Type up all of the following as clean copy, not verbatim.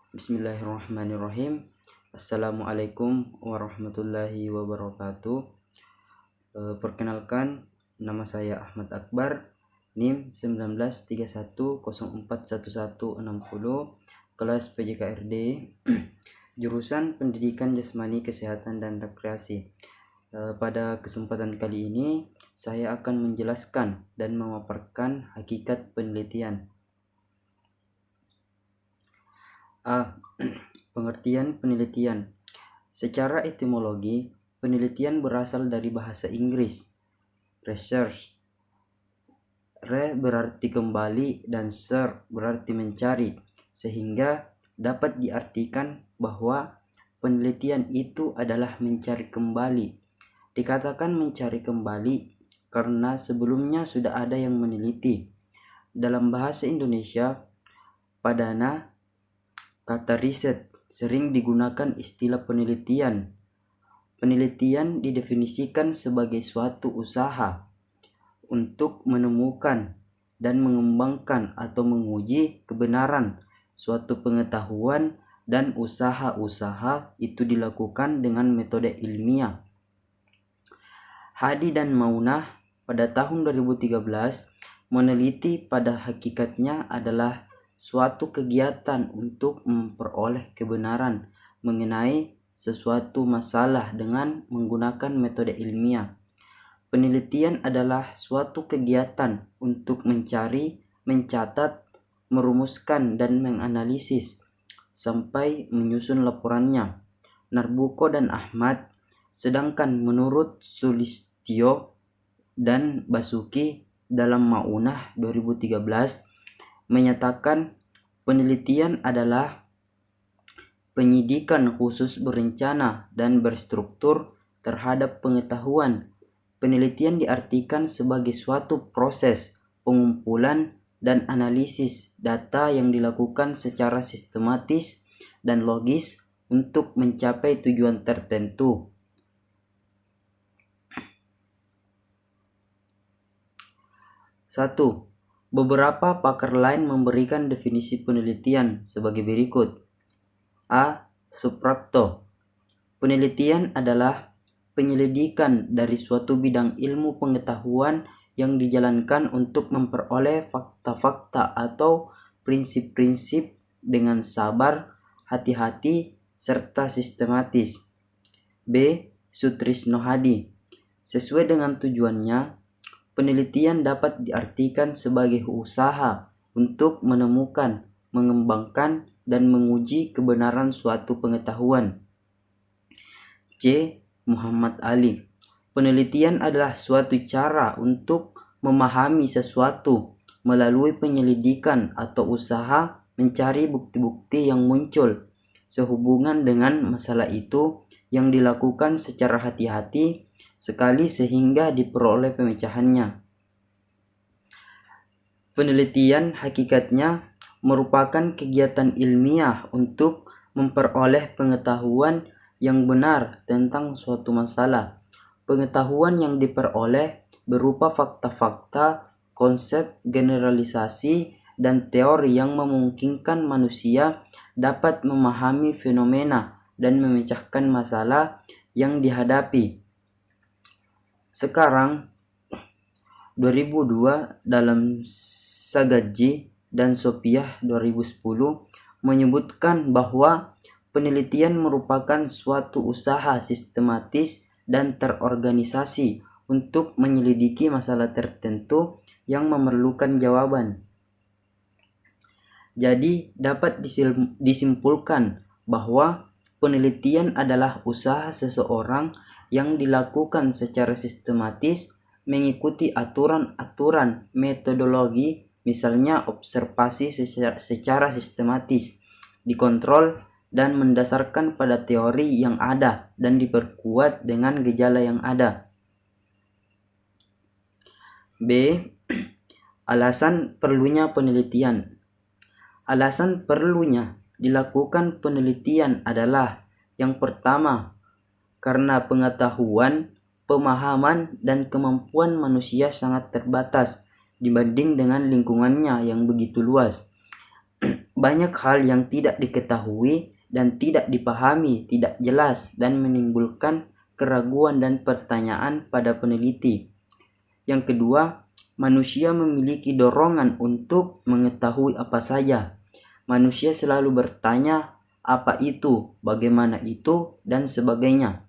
Bismillahirrahmanirrahim. Assalamualaikum warahmatullahi wabarakatuh. Perkenalkan, nama saya Ahmad Akbar, NIM 1931041160, kelas PJKRD, jurusan Pendidikan Jasmani Kesehatan dan Rekreasi. Pada kesempatan kali ini, saya akan menjelaskan dan memaparkan hakikat penelitian. A. Pengertian penelitian. Secara etimologi, penelitian berasal dari bahasa Inggris, research. Re berarti kembali dan search berarti mencari, sehingga dapat diartikan bahwa penelitian itu adalah mencari kembali. Dikatakan mencari kembali karena sebelumnya sudah ada yang meneliti. Dalam bahasa Indonesia, padana kata riset sering digunakan istilah penelitian. Penelitian didefinisikan sebagai suatu usaha untuk menemukan dan mengembangkan atau menguji kebenaran suatu pengetahuan, dan usaha-usaha itu dilakukan dengan metode ilmiah. Hadi dan Maunah pada tahun 2013 meneliti pada hakikatnya adalah suatu kegiatan untuk memperoleh kebenaran mengenai sesuatu masalah dengan menggunakan metode ilmiah. Penelitian adalah suatu kegiatan untuk mencari, mencatat, merumuskan, dan menganalisis sampai menyusun laporannya. Narbuko dan Ahmad, sedangkan menurut Sulistyo dan Basuki dalam Maunah 2013 menyatakan penelitian adalah penyidikan khusus berencana dan berstruktur terhadap pengetahuan. Penelitian diartikan sebagai suatu proses pengumpulan dan analisis data yang dilakukan secara sistematis dan logis untuk mencapai tujuan tertentu. 1. Beberapa pakar lain memberikan definisi penelitian sebagai berikut. A. Suprapto. Penelitian adalah penyelidikan dari suatu bidang ilmu pengetahuan yang dijalankan untuk memperoleh fakta-fakta atau prinsip-prinsip dengan sabar, hati-hati, serta sistematis. B. Sutrisno Hadi. Sesuai dengan tujuannya, penelitian dapat diartikan sebagai usaha untuk menemukan, mengembangkan, dan menguji kebenaran suatu pengetahuan. C. Muhammad Ali. Penelitian adalah suatu cara untuk memahami sesuatu melalui penyelidikan atau usaha mencari bukti-bukti yang muncul sehubungan dengan masalah itu yang dilakukan secara hati-hati sekali sehingga diperoleh pemecahannya. Penelitian hakikatnya merupakan kegiatan ilmiah untuk memperoleh pengetahuan yang benar tentang suatu masalah. Pengetahuan yang diperoleh berupa fakta-fakta, konsep, generalisasi, dan teori yang memungkinkan manusia dapat memahami fenomena dan memecahkan masalah yang dihadapi. Sekarang 2002 dalam Sagaji dan Sopiah 2010 menyebutkan bahwa penelitian merupakan suatu usaha sistematis dan terorganisasi untuk menyelidiki masalah tertentu yang memerlukan jawaban. Jadi dapat disimpulkan bahwa penelitian adalah usaha seseorang yang dilakukan secara sistematis mengikuti aturan-aturan metodologi, misalnya observasi secara sistematis, dikontrol dan mendasarkan pada teori yang ada dan diperkuat dengan gejala yang ada. B. Alasan perlunya penelitian. Alasan perlunya dilakukan penelitian adalah yang pertama, karena pengetahuan, pemahaman, dan kemampuan manusia sangat terbatas dibanding dengan lingkungannya yang begitu luas. banyak hal yang tidak diketahui dan tidak dipahami, tidak jelas, dan menimbulkan keraguan dan pertanyaan pada peneliti. Yang kedua, manusia memiliki dorongan untuk mengetahui apa saja. Manusia selalu bertanya, apa itu, bagaimana itu, dan sebagainya.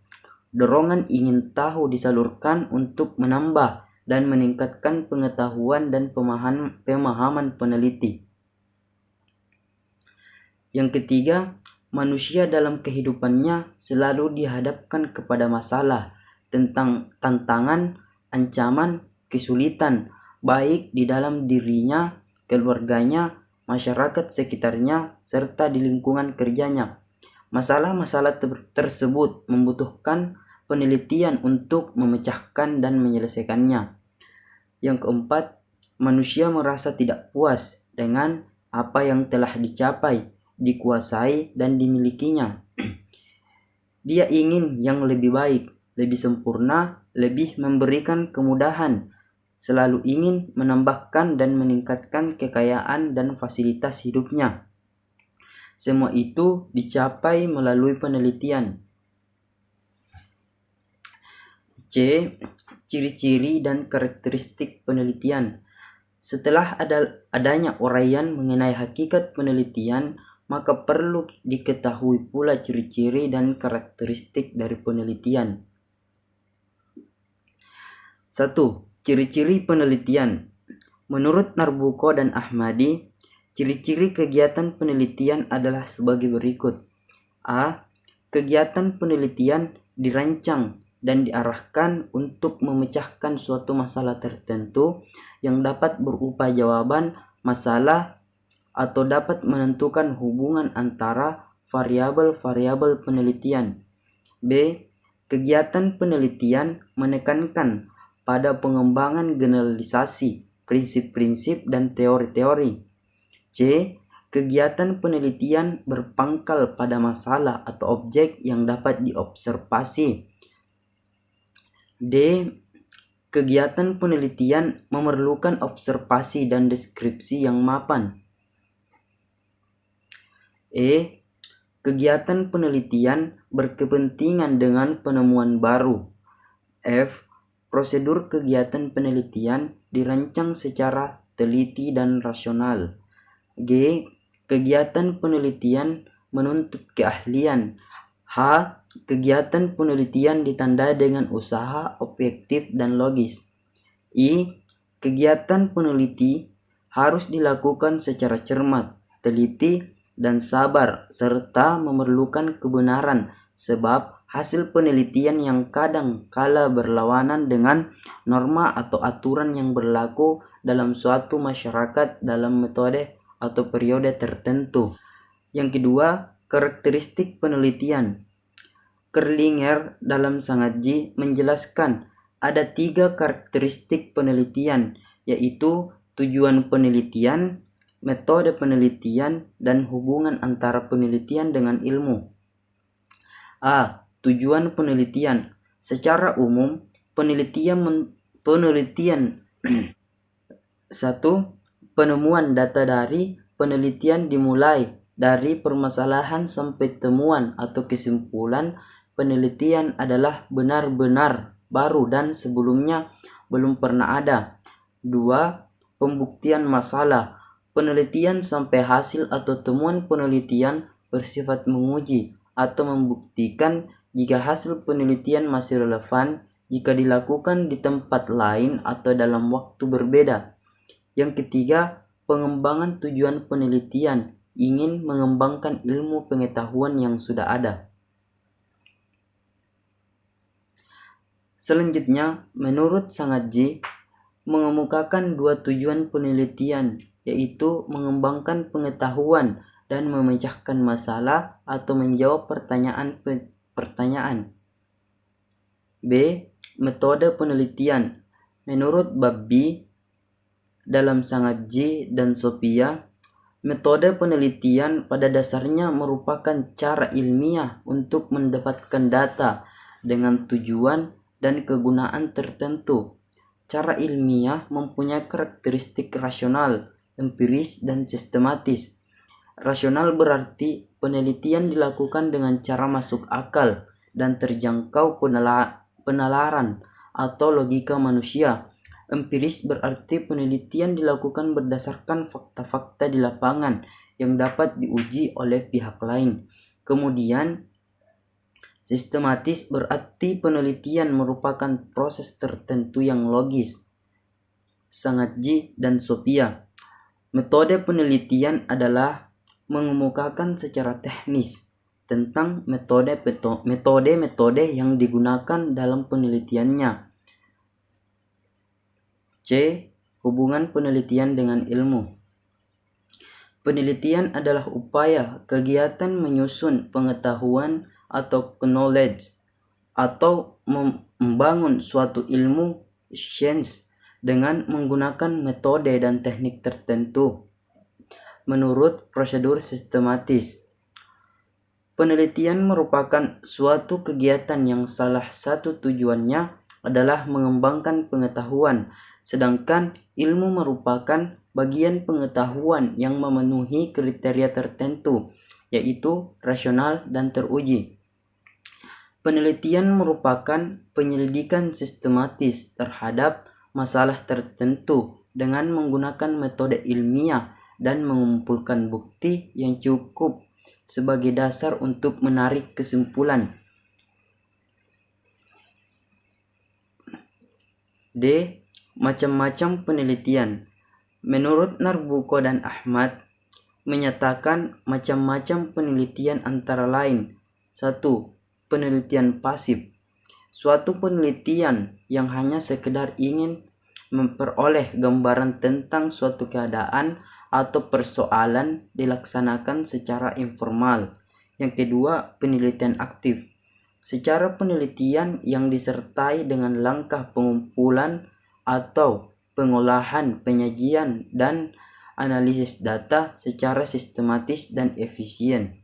Dorongan ingin tahu disalurkan untuk menambah dan meningkatkan pengetahuan dan pemahaman peneliti. Yang ketiga, manusia dalam kehidupannya selalu dihadapkan kepada masalah tentang tantangan, ancaman, kesulitan, baik di dalam dirinya, keluarganya, masyarakat sekitarnya, serta di lingkungan kerjanya. Masalah-masalah tersebut membutuhkan penelitian untuk memecahkan dan menyelesaikannya. Yang keempat, manusia merasa tidak puas dengan apa yang telah dicapai, dikuasai, dan dimilikinya. Dia ingin yang lebih baik, lebih sempurna, lebih memberikan kemudahan, selalu ingin menambahkan dan meningkatkan kekayaan dan fasilitas hidupnya. Semua itu dicapai melalui penelitian. C. Ciri-ciri dan karakteristik penelitian. Setelah adanya uraian mengenai hakikat penelitian, maka perlu diketahui pula ciri-ciri dan karakteristik dari penelitian. 1. Ciri-ciri penelitian. Menurut Narbuko dan Ahmadi, ciri-ciri kegiatan penelitian adalah sebagai berikut. A. Kegiatan penelitian dirancang dan diarahkan untuk memecahkan suatu masalah tertentu yang dapat berupa jawaban masalah atau dapat menentukan hubungan antara variabel-variabel penelitian. B. Kegiatan penelitian menekankan pada pengembangan generalisasi, prinsip-prinsip, dan teori-teori. C. Kegiatan penelitian berpangkal pada masalah atau objek yang dapat diobservasi. D. Kegiatan penelitian memerlukan observasi dan deskripsi yang mapan. E. Kegiatan penelitian berkepentingan dengan penemuan baru. F. Prosedur kegiatan penelitian dirancang secara teliti dan rasional. G. Kegiatan penelitian menuntut keahlian. H. Kegiatan penelitian ditandai dengan usaha objektif dan logis. I. Kegiatan peneliti harus dilakukan secara cermat, teliti, dan sabar, serta memerlukan kebenaran, sebab hasil penelitian yang kadang kala berlawanan dengan norma atau aturan yang berlaku dalam suatu masyarakat dalam metode atau periode tertentu. Yang kedua, karakteristik penelitian. Kerlinger dalam Sangatji menjelaskan ada 3 karakteristik penelitian, yaitu tujuan penelitian, metode penelitian, dan hubungan antara penelitian dengan ilmu. A. Tujuan penelitian. Secara umum, penelitian 1. Penemuan data dari penelitian dimulai dari permasalahan sampai temuan atau kesimpulan penelitian adalah benar-benar baru dan sebelumnya belum pernah ada. 2. Pembuktian masalah. Penelitian sampai hasil atau temuan penelitian bersifat menguji atau membuktikan jika hasil penelitian masih relevan jika dilakukan di tempat lain atau dalam waktu berbeda. Yang ketiga, pengembangan tujuan penelitian ingin mengembangkan ilmu pengetahuan yang sudah ada. Selanjutnya, menurut Sangatji, mengemukakan 2 tujuan penelitian, yaitu mengembangkan pengetahuan dan memecahkan masalah atau menjawab pertanyaan. B. Metode penelitian. Menurut Babbi dalam Sangatji dan Sophia, metode penelitian pada dasarnya merupakan cara ilmiah untuk mendapatkan data dengan tujuan dan kegunaan tertentu. Cara ilmiah mempunyai karakteristik rasional, empiris, dan sistematis. Rasional berarti penelitian dilakukan dengan cara masuk akal dan terjangkau penalaran atau logika manusia. Empiris berarti penelitian dilakukan berdasarkan fakta-fakta di lapangan yang dapat diuji oleh pihak lain. Kemudian, sistematis berarti penelitian merupakan proses tertentu yang logis. Sangatji dan Sophia. Metode penelitian adalah mengemukakan secara teknis tentang metode-metode yang digunakan dalam penelitiannya. C. Hubungan penelitian dengan ilmu. Penelitian adalah upaya kegiatan menyusun pengetahuan atau knowledge atau membangun suatu ilmu sains dengan menggunakan metode dan teknik tertentu menurut prosedur sistematis. Penelitian merupakan suatu kegiatan yang salah satu tujuannya adalah mengembangkan pengetahuan, sedangkan ilmu merupakan bagian pengetahuan yang memenuhi kriteria tertentu, yaitu rasional dan teruji. Penelitian merupakan penyelidikan sistematis terhadap masalah tertentu dengan menggunakan metode ilmiah dan mengumpulkan bukti yang cukup sebagai dasar untuk menarik kesimpulan. D. Macam-macam penelitian. Menurut Narbuko dan Ahmad, menyatakan macam-macam penelitian antara lain. 1. Penelitian pasif. Suatu penelitian yang hanya sekedar ingin memperoleh gambaran tentang suatu keadaan atau persoalan dilaksanakan secara informal. Yang kedua, penelitian aktif. Secara penelitian yang disertai dengan langkah pengumpulan atau pengolahan, penyajian, dan analisis data secara sistematis dan efisien.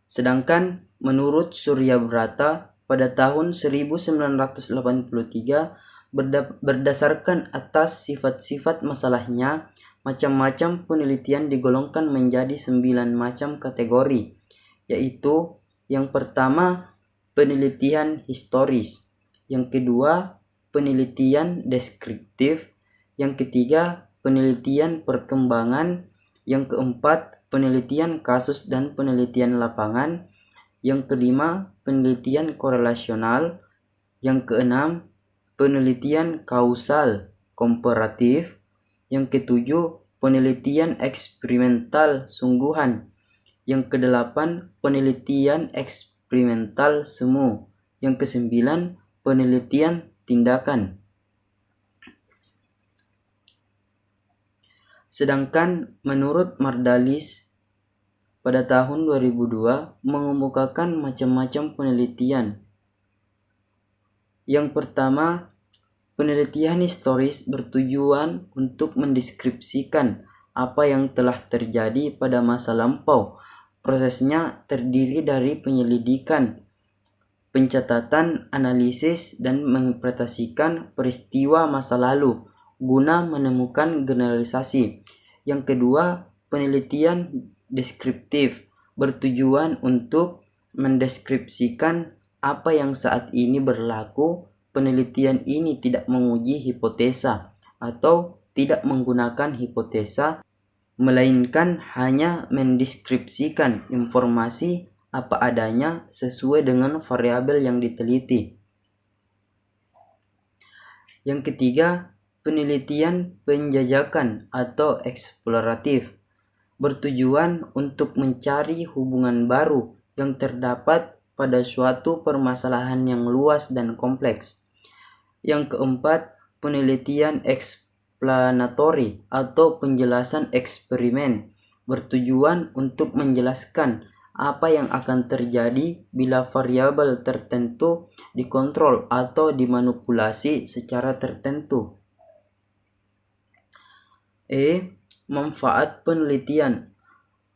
Sedangkan menurut Suryabrata pada tahun 1983, berdasarkan atas sifat-sifat masalahnya, macam-macam penelitian digolongkan menjadi 9 macam kategori, yaitu yang pertama, penelitian historis, yang kedua, penelitian deskriptif, yang ketiga, penelitian perkembangan, yang keempat, penelitian kasus dan penelitian lapangan, yang kelima, penelitian korelasional, yang keenam, penelitian kausal komparatif, yang ketujuh, penelitian eksperimental sungguhan, yang kedelapan, penelitian eksperimental semu, yang kesembilan, penelitian tindakan. Sedangkan menurut Mardalis pada tahun 2002 mengemukakan macam-macam penelitian. Yang pertama, penelitian historis bertujuan untuk mendeskripsikan apa yang telah terjadi pada masa lampau. Prosesnya terdiri dari penyelidikan, pencatatan, analisis, dan menginterpretasikan peristiwa masa lalu guna menemukan generalisasi. Yang kedua, penelitian deskriptif bertujuan untuk mendeskripsikan apa yang saat ini berlaku. Penelitian ini tidak menguji hipotesa atau tidak menggunakan hipotesa, melainkan hanya mendeskripsikan informasi apa adanya sesuai dengan variabel yang diteliti. Yang ketiga, penelitian penjajakan atau eksploratif bertujuan untuk mencari hubungan baru yang terdapat pada suatu permasalahan yang luas dan kompleks. Yang keempat, penelitian eksplanatory atau penjelasan eksperimen bertujuan untuk menjelaskan apa yang akan terjadi bila variabel tertentu dikontrol atau dimanipulasi secara tertentu. Manfaat penelitian.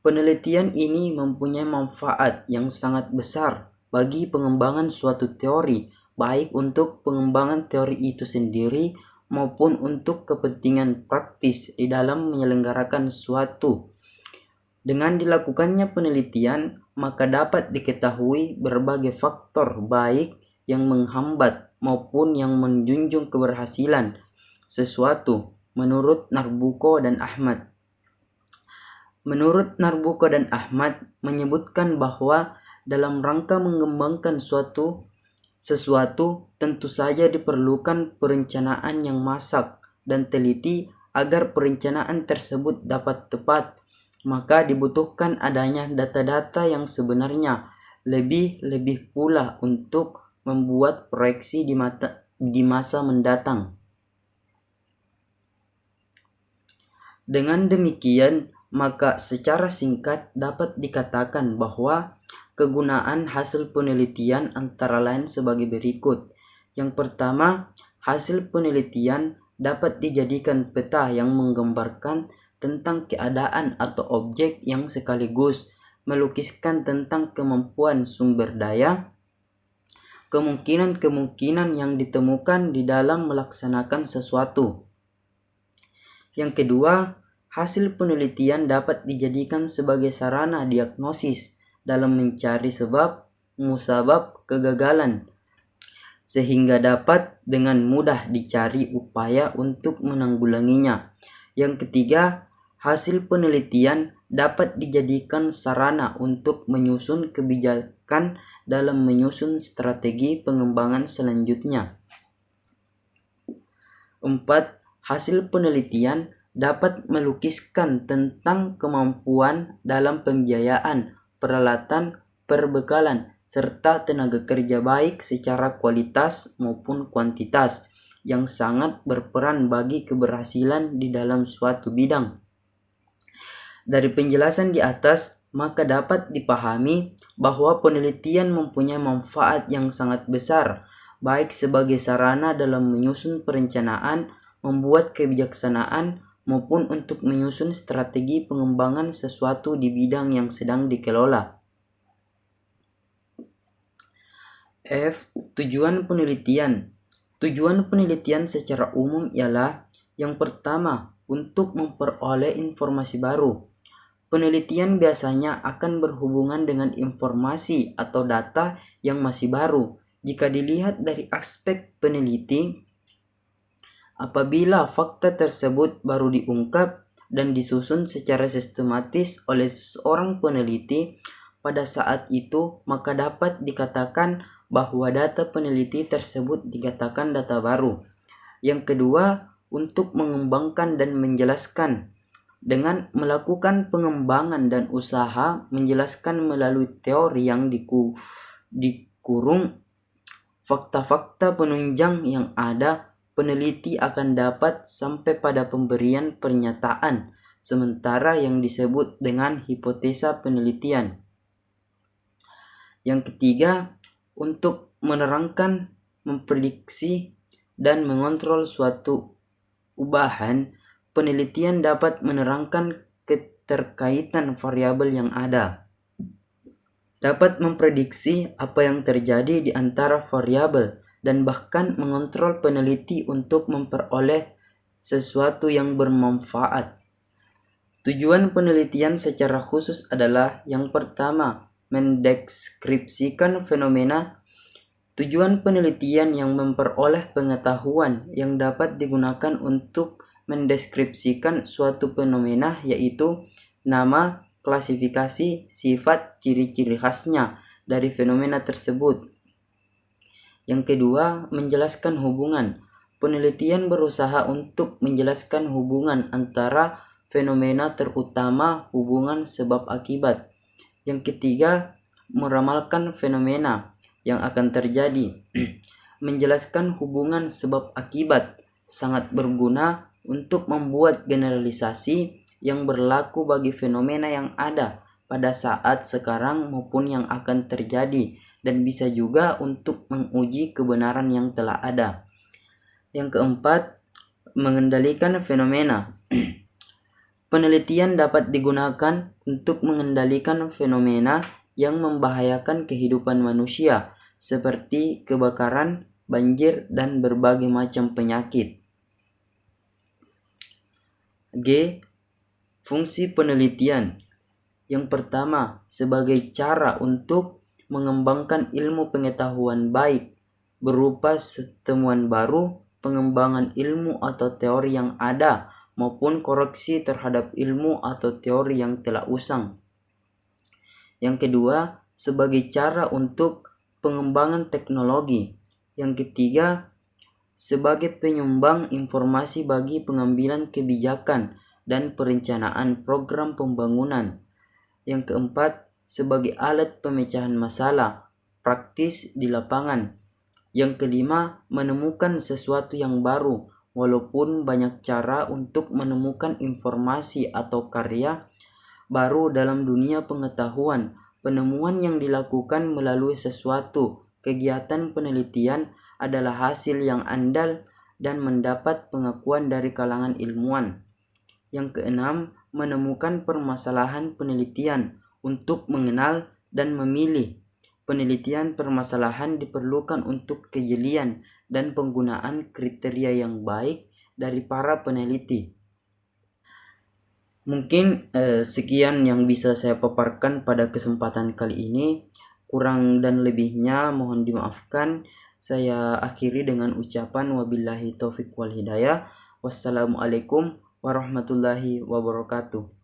Penelitian ini mempunyai manfaat yang sangat besar bagi pengembangan suatu teori, baik untuk pengembangan teori itu sendiri maupun untuk kepentingan praktis di dalam menyelenggarakan suatu Dengan dilakukannya penelitian, maka dapat diketahui berbagai faktor baik yang menghambat maupun yang menjunjung keberhasilan sesuatu menurut Narbuko dan Ahmad. Menurut Narbuko dan Ahmad menyebutkan bahwa dalam rangka mengembangkan sesuatu tentu saja diperlukan perencanaan yang masak dan teliti agar perencanaan tersebut dapat tepat. Maka dibutuhkan adanya data-data yang sebenarnya, lebih pula untuk membuat proyeksi di masa mendatang. Dengan demikian, maka secara singkat dapat dikatakan bahwa kegunaan hasil penelitian antara lain sebagai berikut. Yang pertama, hasil penelitian dapat dijadikan peta yang menggambarkan tentang keadaan atau objek yang sekaligus melukiskan tentang kemampuan sumber daya, kemungkinan-kemungkinan yang ditemukan di dalam melaksanakan sesuatu. Yang kedua, hasil penelitian dapat dijadikan sebagai sarana diagnosis dalam mencari sebab, musabab kegagalan, sehingga dapat dengan mudah dicari upaya untuk menanggulanginya. Yang ketiga, hasil penelitian dapat dijadikan sarana untuk menyusun kebijakan dalam menyusun strategi pengembangan selanjutnya. 4. Hasil penelitian dapat melukiskan tentang kemampuan dalam pembiayaan, peralatan, perbekalan, serta tenaga kerja baik secara kualitas maupun kuantitas yang sangat berperan bagi keberhasilan di dalam suatu bidang. Dari penjelasan di atas, maka dapat dipahami bahwa penelitian mempunyai manfaat yang sangat besar, baik sebagai sarana dalam menyusun perencanaan, membuat kebijaksanaan, maupun untuk menyusun strategi pengembangan sesuatu di bidang yang sedang dikelola. F. Tujuan penelitian. Tujuan penelitian secara umum ialah yang pertama, untuk memperoleh informasi baru. Penelitian biasanya akan berhubungan dengan informasi atau data yang masih baru. Jika dilihat dari aspek peneliti, apabila fakta tersebut baru diungkap dan disusun secara sistematis oleh seorang peneliti pada saat itu, maka dapat dikatakan bahwa data peneliti tersebut dikatakan data baru. Yang kedua, untuk mengembangkan dan menjelaskan. Dengan melakukan pengembangan dan usaha menjelaskan melalui teori yang dikurung fakta-fakta penunjang yang ada, peneliti akan dapat sampai pada pemberian pernyataan sementara yang disebut dengan hipotesa penelitian. Yang ketiga, untuk menerangkan, memprediksi, dan mengontrol suatu ubahan, penelitian dapat menerangkan keterkaitan variabel yang ada, dapat memprediksi apa yang terjadi di antara variabel, dan bahkan mengontrol peneliti untuk memperoleh sesuatu yang bermanfaat. Tujuan penelitian secara khusus adalah yang pertama, mendeskripsikan fenomena. Tujuan penelitian yang memperoleh pengetahuan yang dapat digunakan untuk mendeskripsikan suatu fenomena, yaitu nama, klasifikasi, sifat, ciri-ciri khasnya dari fenomena tersebut. Yang kedua, menjelaskan hubungan. Penelitian berusaha untuk menjelaskan hubungan antara fenomena, terutama hubungan sebab akibat. Yang ketiga, meramalkan fenomena yang akan terjadi. Menjelaskan hubungan sebab akibat sangat berguna untuk membuat generalisasi yang berlaku bagi fenomena yang ada pada saat sekarang maupun yang akan terjadi, dan bisa juga untuk menguji kebenaran yang telah ada. Yang keempat, mengendalikan fenomena. Penelitian dapat digunakan untuk mengendalikan fenomena yang membahayakan kehidupan manusia, seperti kebakaran, banjir, dan berbagai macam penyakit. G. Fungsi penelitian. Yang pertama, sebagai cara untuk mengembangkan ilmu pengetahuan baik berupa temuan baru, pengembangan ilmu atau teori yang ada, maupun koreksi terhadap ilmu atau teori yang telah usang. Yang kedua, sebagai cara untuk pengembangan teknologi. Yang ketiga, sebagai penyumbang informasi bagi pengambilan kebijakan dan perencanaan program pembangunan. Yang keempat, sebagai alat pemecahan masalah praktis di lapangan. Yang kelima, menemukan sesuatu yang baru. Walaupun banyak cara untuk menemukan informasi atau karya baru dalam dunia pengetahuan, penemuan yang dilakukan melalui sesuatu kegiatan penelitian adalah hasil yang andal dan mendapat pengakuan dari kalangan ilmuwan. Yang keenam, menemukan permasalahan penelitian untuk mengenal dan memilih. Penelitian permasalahan diperlukan untuk kejelian dan penggunaan kriteria yang baik dari para peneliti. Mungkin sekian yang bisa saya paparkan pada kesempatan kali ini. Kurang dan lebihnya mohon dimaafkan. Saya akhiri dengan ucapan wabillahi taufiq wal hidayah. Wassalamualaikum warahmatullahi wabarakatuh.